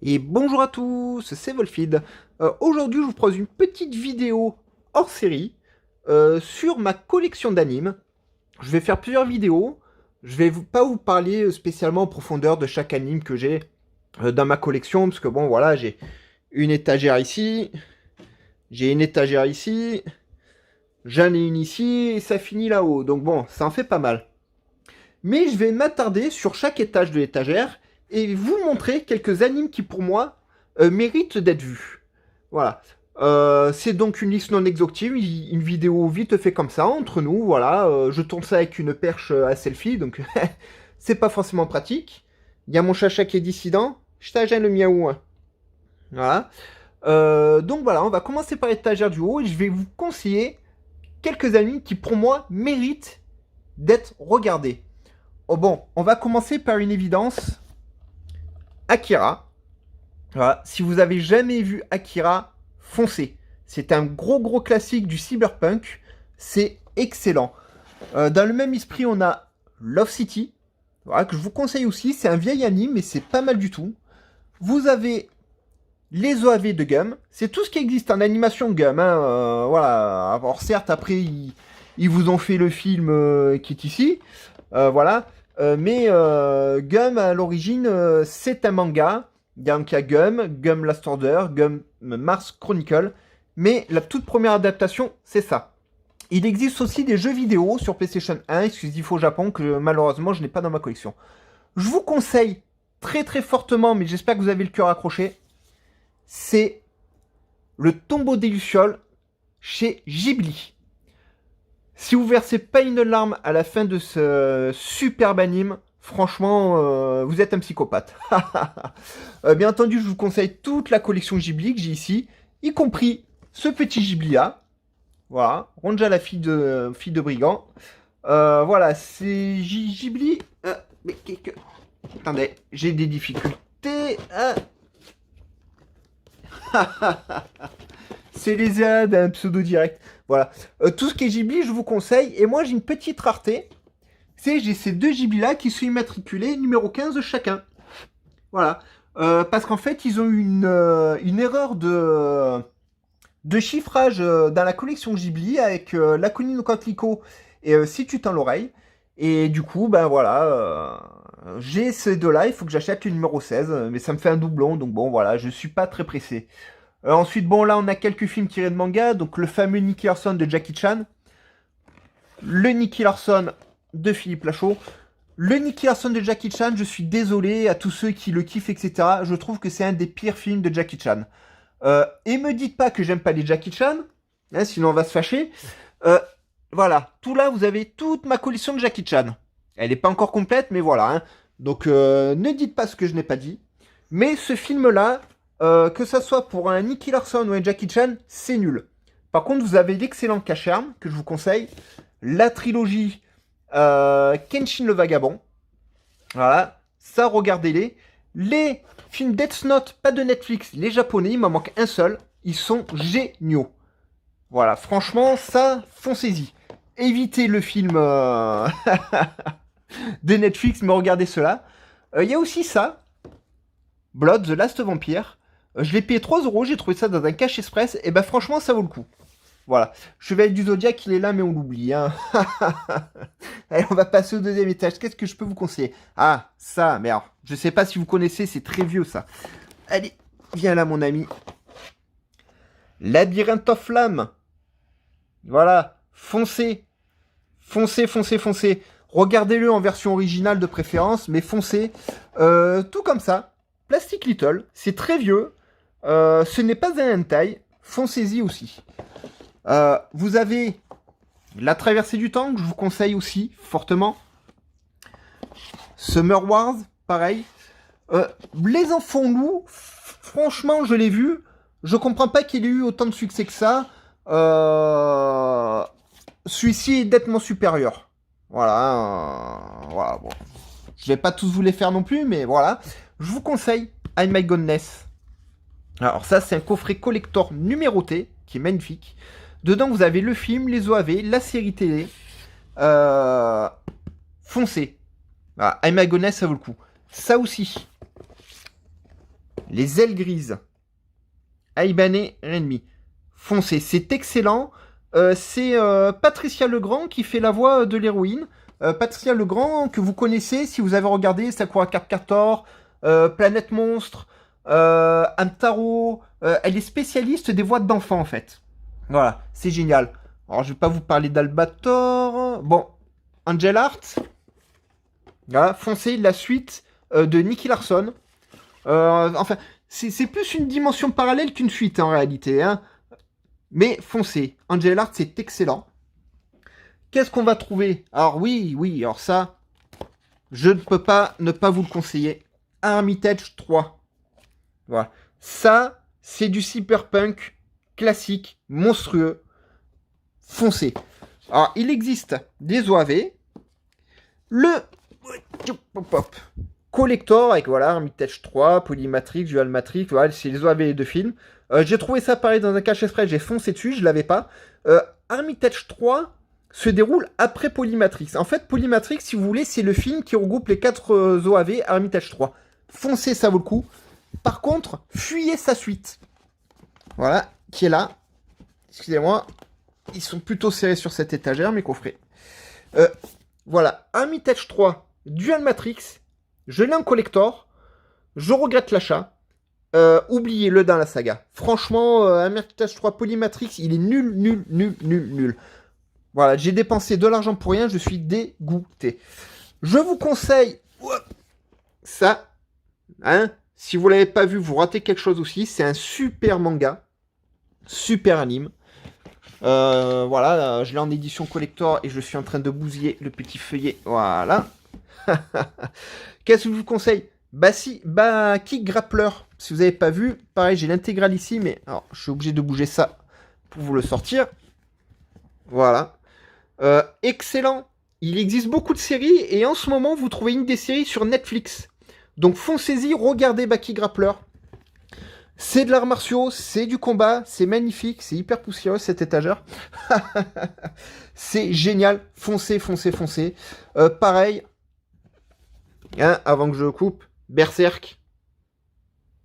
Et bonjour à tous, c'est Wolfid. Aujourd'hui, je vous propose une petite vidéo hors série sur ma collection d'animes. Je vais faire plusieurs vidéos. Je vais pas vous parler spécialement en profondeur de chaque anime que j'ai dans ma collection, parce que bon, voilà, j'ai une étagère ici, j'ai une étagère ici, j'en ai une ici, et ça finit là-haut. Donc bon, ça en fait pas mal. Mais je vais m'attarder sur chaque étage de l'étagère et vous montrer quelques animes qui pour moi méritent d'être vus. Voilà. C'est donc une liste non exhaustive, une vidéo vite fait comme ça, entre nous, voilà. Je tourne ça avec une perche à selfie, donc c'est pas forcément pratique. Il y a mon chacha qui est dissident, je t'agène le miaou. Hein. Voilà. Donc voilà, on va commencer par l'étagère du haut et je vais vous conseiller quelques animes qui pour moi méritent d'être regardés. Oh bon, on va commencer par une évidence. Akira. Voilà. Si vous avez jamais vu Akira, foncez. C'est un gros classique du cyberpunk. C'est excellent. Dans le même esprit, on a Love City. Voilà, que je vous conseille aussi. C'est un vieil anime, mais c'est pas mal du tout. Vous avez les OAV de Gum. C'est tout ce qui existe en animation Gum. Hein, voilà. Alors certes, après, ils vous ont fait le film qui est ici. Voilà. Mais Gum, à l'origine, c'est un manga. Donc il y a Gum, Gum Last Order, Gum Mars Chronicle. Mais la toute première adaptation, c'est ça. Il existe aussi des jeux vidéo sur PlayStation 1, exclusifs au Japon, que malheureusement je n'ai pas dans ma collection. Je vous conseille très fortement, mais j'espère que vous avez le cœur accroché, c'est le Tombeau des Lucioles chez Ghibli. Si vous versez pas une larme à la fin de ce superbe anime, franchement, vous êtes un psychopathe. Bien entendu, je vous conseille toute la collection Ghibli que j'ai ici, y compris ce petit Ghibli-là. Voilà, Ronja la fille de brigand. Voilà, c'est Ghibli. Mais attendez, j'ai des difficultés. C'est les aides d'un pseudo direct. Voilà. Tout ce qui est Ghibli, je vous conseille. Et moi, j'ai une petite rareté. C'est j'ai ces deux Ghibli là qui sont immatriculés numéro 15 de chacun. Voilà. Parce qu'en fait, ils ont eu une erreur de chiffrage dans la collection Ghibli avec l'Akuni no Kontliko et Si tu tends l'oreille. Et du coup, ben voilà, j'ai ces deux-là, il faut que j'achète le numéro 16, mais ça me fait un doublon, donc bon, voilà, je suis pas très pressé. Ensuite, bon, là, on a quelques films tirés de manga, donc le fameux Nicky Larson de Jackie Chan, le Nicky Larson de Philippe Lachaud, le Nicky Larson de Jackie Chan, je suis désolé à tous ceux qui le kiffent, etc. Je trouve que c'est un des pires films de Jackie Chan. Et me dites pas que j'aime pas les Jackie Chan, hein, sinon on va se fâcher. Voilà, tout là, vous avez toute ma collection de Jackie Chan. Elle n'est pas encore complète, mais voilà. Hein. Donc, ne dites pas ce que je n'ai pas dit. Mais ce film-là, que ça soit pour un Nicky Larson ou un Jackie Chan, c'est nul. Par contre, vous avez l'excellent Cacherme, que je vous conseille. La trilogie Kenshin le Vagabond. Voilà, ça, regardez-les. Les films Death Note, pas de Netflix, les japonais, il m'en manque un seul. Ils sont géniaux. Voilà, franchement, ça, foncez-y. Évitez le film de Netflix, mais regardez cela. Il y a aussi ça, Blood, The Last Vampire. Je l'ai payé 3 €, j'ai trouvé ça dans un cache express, et ben franchement, ça vaut le coup. Voilà. Chevalier du Zodiac, il est là, mais on l'oublie. Hein. Allez, on va passer au deuxième étage. Qu'est-ce que je peux vous conseiller? Ah, ça, mais alors, je sais pas si vous connaissez, c'est très vieux, ça. Allez, viens là, mon ami. Labyrinthe of Flamme. Voilà, foncez. Foncez. Regardez-le en version originale de préférence, mais foncez. Tout comme ça. Plastic Little, c'est très vieux. Ce n'est pas un hentai. Foncez-y aussi. Vous avez La Traversée du Temps, que je vous conseille aussi fortement. Summer Wars, pareil. Les Enfants Loups, franchement, je l'ai vu. Je comprends pas qu'il ait eu autant de succès que ça. Celui-ci est nettement supérieur. Voilà, bon. Je vais pas tous vous les faire non plus, mais voilà. Je vous conseille I My Godness. Alors ça, c'est un coffret collector numéroté, qui est magnifique. Dedans, vous avez le film, les OAV, la série télé. Foncez. Voilà, I My Godness, ça vaut le coup. Ça aussi. Les ailes grises. Aibane Renmi. Foncez, c'est excellent. C'est Patricia Legrand qui fait la voix de l'héroïne. Patricia Legrand, que vous connaissez si vous avez regardé Sakura Card Captor, Planète Monstre, Hamtaro. Elle est spécialiste des voix d'enfants en fait. Voilà, c'est génial. Alors je vais pas vous parler d'Albator. Bon, Angel Heart. Voilà, foncez, la suite de Nicky Larson. Enfin, c'est plus une dimension parallèle qu'une suite en réalité. Hein. Mais foncez, Angel Heart, c'est excellent. Qu'est-ce qu'on va trouver? Alors oui, alors ça, je ne peux pas ne pas vous le conseiller. Armitage 3. Voilà. Ça, c'est du cyberpunk classique, monstrueux. Foncez. Alors, il existe des OAV. Le collector avec voilà Armitage 3, Polymatrix, Dual Matrix, voilà, c'est les OAV de films. J'ai trouvé ça pareil dans un cache exprès, j'ai foncé dessus, je l'avais pas. Armitage 3 se déroule après Polymatrix. En fait, Polymatrix, si vous voulez, c'est le film qui regroupe les 4 OAV Armitage 3. Foncez, ça vaut le coup. Par contre, fuyez sa suite. Voilà, qui est là. Excusez-moi, ils sont plutôt serrés sur cette étagère, mes coffrets. Voilà, Armitage 3, Dual Matrix, je l'ai en collector, je regrette l'achat. Oubliez-le dans la saga. Franchement, Armitage 3 Polymatrix, il est nul. Voilà, j'ai dépensé de l'argent pour rien, je suis dégoûté. Je vous conseille ça. Hein, si vous l'avez pas vu, vous ratez quelque chose aussi. C'est un super manga, super anime. Voilà, je l'ai en édition collector et je suis en train de bousiller le petit feuillet. Voilà. Qu'est-ce que je vous conseille? Kick Grappler. Si vous n'avez pas vu, pareil, j'ai l'intégrale ici, mais alors, je suis obligé de bouger ça pour vous le sortir. Voilà. Excellent. Il existe beaucoup de séries et en ce moment, vous trouvez une des séries sur Netflix. Donc foncez-y, regardez Baki Grappler. C'est de l'art martiaux, c'est du combat, c'est magnifique, c'est hyper poussiéreux cette étagère. C'est génial, foncez. Pareil, hein, avant que je coupe, Berserk.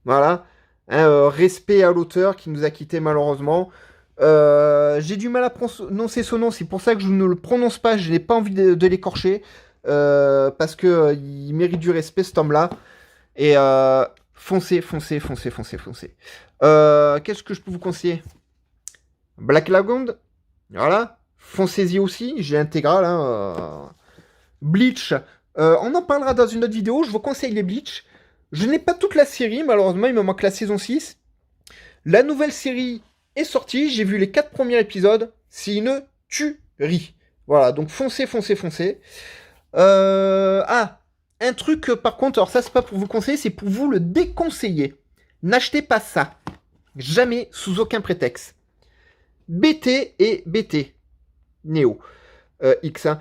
Voilà, hein, respect à l'auteur qui nous a quittés malheureusement. J'ai du mal à prononcer son nom, c'est pour ça que je ne le prononce pas, je n'ai pas envie de l'écorcher. Parce que il mérite du respect cet homme-là. Et foncez. Qu'est-ce que je peux vous conseiller? Black Lagoon, voilà. Foncez-y aussi, j'ai l'intégrale. Hein, Bleach, on en parlera dans une autre vidéo. Je vous conseille les Bleach. Je n'ai pas toute la série, malheureusement, il me manque la saison 6. La nouvelle série est sortie, j'ai vu les 4 premiers épisodes. C'est une tuerie. Voilà, donc foncez. Un truc, par contre, alors ça c'est pas pour vous conseiller, c'est pour vous le déconseiller. N'achetez pas ça. Jamais, sous aucun prétexte. BT et BT. Neo. X. Hein.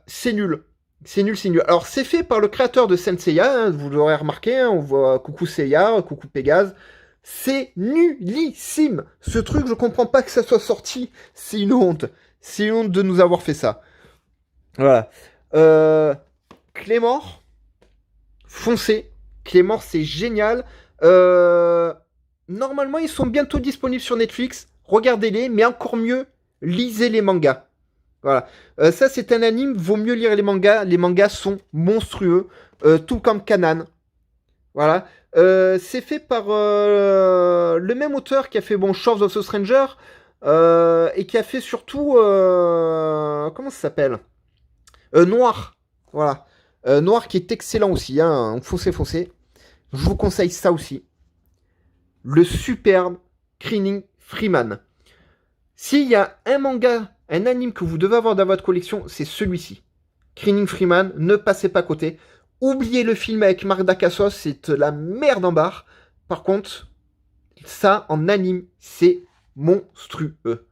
C'est nul. C'est nul. Alors c'est fait par le créateur de Senseiya, hein, vous l'aurez remarqué, hein, on voit coucou Seiya, coucou Pégase. C'est nullissime. Ce truc, je comprends pas que ça soit sorti. C'est une honte. C'est une honte de nous avoir fait ça. Voilà. Clémor, foncez. Clémor, c'est génial. Normalement, ils sont bientôt disponibles sur Netflix. Regardez-les, mais encore mieux, lisez les mangas. Voilà. Ça, c'est un anime, vaut mieux lire les mangas. Les mangas sont monstrueux. Tout comme Kanan. Voilà. C'est fait par le même auteur qui a fait Shores of the Stranger et qui a fait surtout comment ça s'appelle Noir. Voilà. Noir qui est excellent aussi. Hein. Foncez. Je vous conseille ça aussi. Le superbe Krillin Freeman. S'il y a un manga, un anime que vous devez avoir dans votre collection, c'est celui-ci. Krillin Freeman, ne passez pas à côté. Oubliez le film avec Marc Dacassos, c'est la merde en barre. Par contre, ça en anime, c'est monstrueux.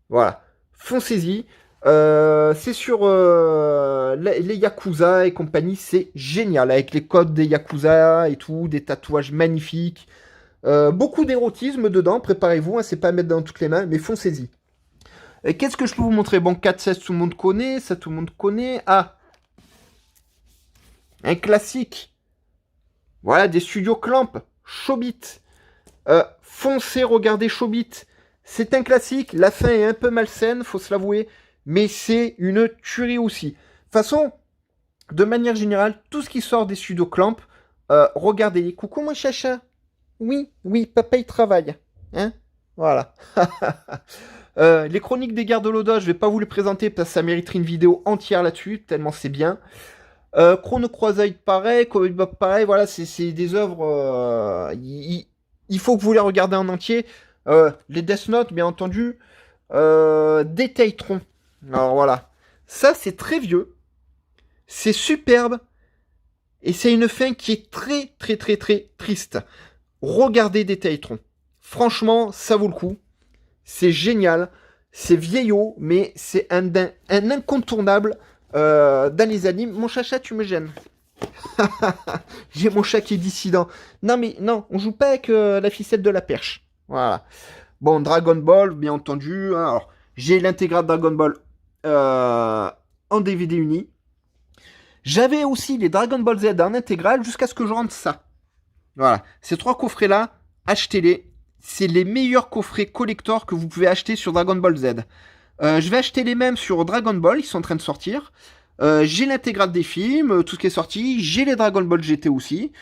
Voilà. Foncez-y. C'est sur les Yakuza et compagnie, c'est génial. Avec les codes des Yakuza et tout, des tatouages magnifiques. Beaucoup d'érotisme dedans, préparez-vous, hein, c'est pas à mettre dans toutes les mains, mais foncez-y. Qu'est-ce que je peux vous montrer? Bon, 4-16, tout le monde connaît, ça tout le monde connaît. Ah, un classique. Voilà, des studios Clamp. Chobit. Foncez, regardez Chobit. C'est un classique. La fin est un peu malsaine, faut se l'avouer. Mais c'est une tuerie aussi. De toute façon, de manière générale, tout ce qui sort des studios Clamp, regardez-les. Coucou mon chacha. Oui, oui, papa il travaille. Hein? Voilà. Les chroniques des guerres de l'Oda, je vais pas vous les présenter parce que ça mériterait une vidéo entière là-dessus, tellement c'est bien. Chrono Crossite pareil, Cowboy Bebop pareil, voilà, c'est des œuvres. Il faut que vous les regardez en entier. Les Death Note, bien entendu. Détailtron. Alors voilà. Ça, c'est très vieux. C'est superbe. Et c'est une fin qui est très, très, très, très triste. Regardez Détailtron. Franchement, ça vaut le coup. C'est génial. C'est vieillot, mais c'est un incontournable dans les animes. Mon chacha, tu me gênes. J'ai mon chat qui est dissident. Non, mais non, on joue pas avec la ficelle de la perche. Voilà. Bon, Dragon Ball, bien entendu. Hein, alors, j'ai l'intégrale Dragon Ball en DVD uni. J'avais aussi les Dragon Ball Z en intégrale jusqu'à ce que je rentre ça. Voilà. Ces 3 coffrets-là, achetez-les. C'est les meilleurs coffrets collector que vous pouvez acheter sur Dragon Ball Z. Je vais acheter les mêmes sur Dragon Ball, ils sont en train de sortir. J'ai l'intégrale des films, tout ce qui est sorti. J'ai les Dragon Ball GT aussi.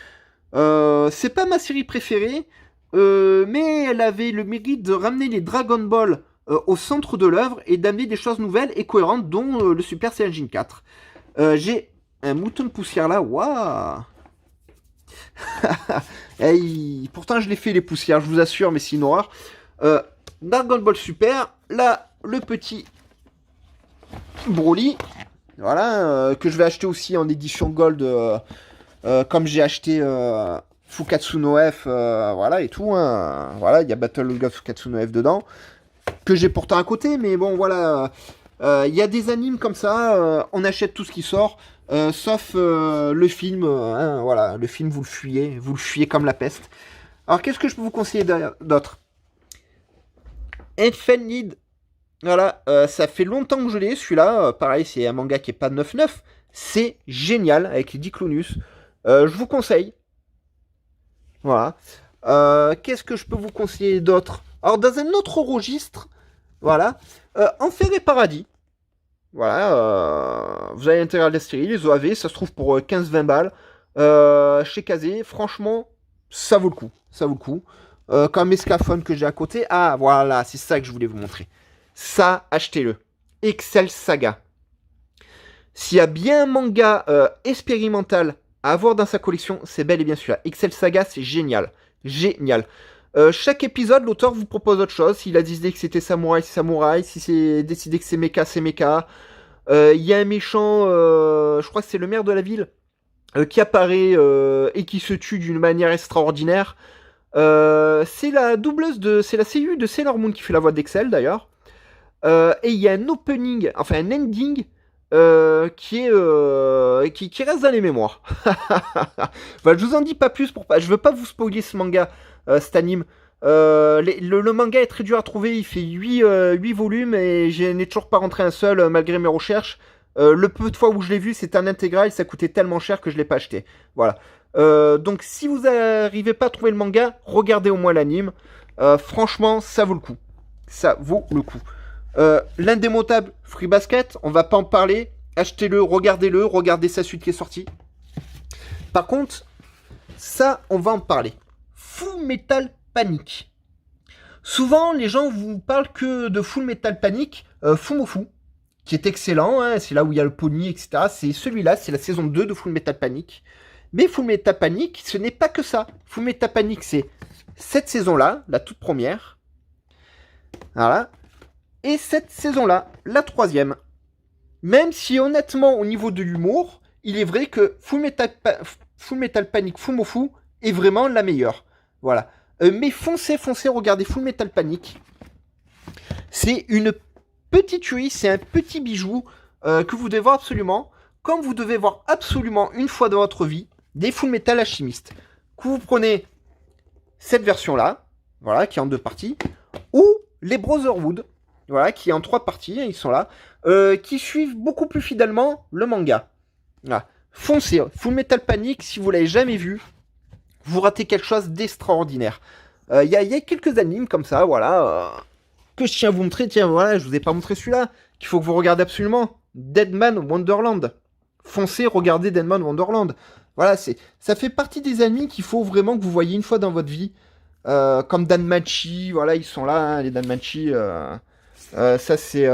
C'est pas ma série préférée, mais elle avait le mérite de ramener les Dragon Ball au centre de l'œuvre et d'amener des choses nouvelles et cohérentes, dont le Super Saiyajin 4. J'ai un mouton de poussière là, waouh. Hey, pourtant je l'ai fait les poussières, je vous assure, mais c'est une horreur. Dragon Ball Super, là le petit Broly, voilà, que je vais acheter aussi en édition Gold, comme j'ai acheté Fukatsu no F, voilà et tout. Hein, voilà, il y a Battle of God Fukatsu no F dedans, que j'ai pourtant à côté, mais bon voilà. Il y a des animes comme ça, on achète tout ce qui sort. Sauf le film, hein, voilà, le film vous le fuyez comme la peste. Alors qu'est-ce que je peux vous conseiller d'autre? Elfenlied, voilà, ça fait longtemps que je l'ai, celui-là, pareil, c'est un manga qui est pas 9-9, c'est génial, avec les Diclonius, je vous conseille, voilà. Qu'est-ce que je peux vous conseiller d'autre? Alors dans un autre registre, voilà, Enfer et Paradis. Voilà, vous avez l'intérieur de la série, les OAV, ça se trouve pour 15-20 balles. Chez Kazé, franchement, ça vaut le coup. Ça vaut le coup. Comme Escafone que j'ai à côté. Ah, voilà, c'est ça que je voulais vous montrer. Ça, achetez-le. Excel Saga. S'il y a bien un manga expérimental à avoir dans sa collection, c'est bel et bien celui-là. Excel Saga, c'est génial. Génial. Chaque épisode, l'auteur vous propose autre chose. S'il a décidé que c'était samouraï, c'est samouraï. Si c'est décidé que c'est mecha, c'est mecha. Il y a un méchant, je crois que c'est le maire de la ville, qui apparaît et qui se tue d'une manière extraordinaire. C'est la doubleuse c'est la CU de Sailor Moon qui fait la voix d'Excel d'ailleurs. Et il y a un opening, enfin un ending qui reste dans les mémoires. Enfin, je vous en dis pas plus je veux pas vous spoiler ce manga, cet anime. Le manga est très dur à trouver, il fait 8 volumes et je n'ai toujours pas rentré un seul malgré mes recherches. Le peu de fois où je l'ai vu, c'était un intégral, ça coûtait tellement cher que je l'ai pas acheté. Voilà. Donc si vous n'arrivez pas à trouver le manga, regardez au moins l'anime. Franchement, ça vaut le coup. Ça vaut le coup. L'indémontable Free Basket, on va pas en parler. Achetez-le, regardez sa suite qui est sortie. Par contre, ça, on va en parler. Full Metal Panic. Souvent, les gens vous parlent que de Full Metal Panic, Fumofu, qui est excellent, hein, c'est là où il y a le pony, etc. C'est celui-là, c'est la saison 2 de Full Metal Panic. Mais Full Metal Panic, ce n'est pas que ça. Full Metal Panic, c'est cette saison-là, la toute première. Voilà. Et cette saison-là, la troisième. Même si honnêtement, au niveau de l'humour, il est vrai que Full Metal Panic Fumofu est vraiment la meilleure. Voilà. Mais foncez, regardez Full Metal Panic. C'est une petite tuerie, c'est un petit bijou que vous devez voir absolument. Comme vous devez voir absolument une fois dans votre vie des Full Metal Alchemist. Que vous prenez cette version-là, voilà, qui est en 2 parties, ou les Brotherhood, voilà, qui est en 3 parties, ils sont là, qui suivent beaucoup plus fidèlement le manga. Voilà. Foncez, Full Metal Panic, si vous l'avez jamais vu, vous ratez quelque chose d'extraordinaire. Il y a quelques animes comme ça, voilà, que je tiens à vous montrer. Tiens, voilà, je vous ai pas montré celui-là, qu'il faut que vous regardez absolument. Deadman Wonderland. Foncez, regardez Deadman Wonderland. Voilà, ça fait partie des animes qu'il faut vraiment que vous voyez une fois dans votre vie. Comme Danmachi, voilà, ils sont là, hein, les Danmachi. Ça, c'est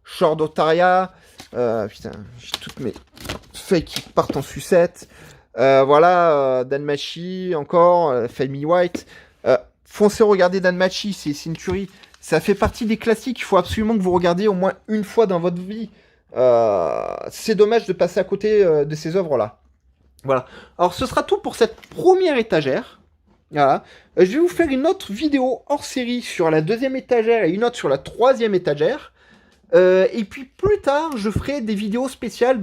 Short Otaria. Putain, j'ai toutes mes feuilles qui partent en sucette. Voilà, Danmachi, encore, Family White. Foncez regarder Danmachi, c'est une tuerie. Ça fait partie des classiques, il faut absolument que vous regardiez au moins une fois dans votre vie. C'est dommage de passer à côté de ces œuvres-là. Voilà. Alors, ce sera tout pour cette première étagère. Voilà. Je vais vous faire une autre vidéo hors série sur la deuxième étagère et une autre sur la troisième étagère. Et puis plus tard, je ferai des vidéos spéciales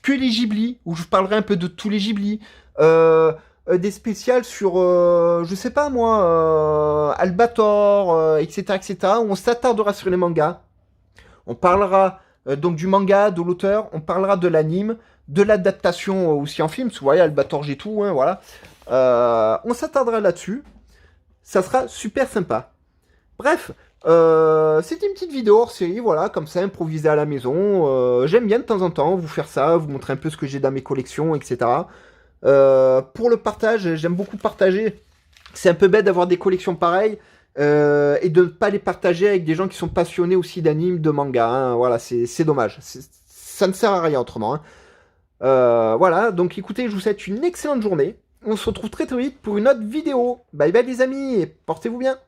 que les Ghibli, où je parlerai un peu de tous les Ghibli. Des spéciales sur, je sais pas moi, Albator, etc., etc., où on s'attardera sur les mangas. On parlera donc du manga, de l'auteur, on parlera de l'anime, de l'adaptation aussi en film, parce que vous voyez, Albator, j'ai tout, hein, voilà. On s'attardera là-dessus. Ça sera super sympa. Bref, c'était une petite vidéo hors série, voilà, comme ça, improvisée à la maison. J'aime bien de temps en temps vous faire ça, vous montrer un peu ce que j'ai dans mes collections, etc. Pour le partage, j'aime beaucoup partager. C'est un peu bête d'avoir des collections pareilles et de ne pas les partager avec des gens qui sont passionnés aussi d'anime, de manga. Hein. Voilà, c'est dommage. Ça ne sert à rien autrement. Hein. Voilà, donc écoutez, je vous souhaite une excellente journée. On se retrouve très très vite pour une autre vidéo. Bye bye les amis et portez-vous bien.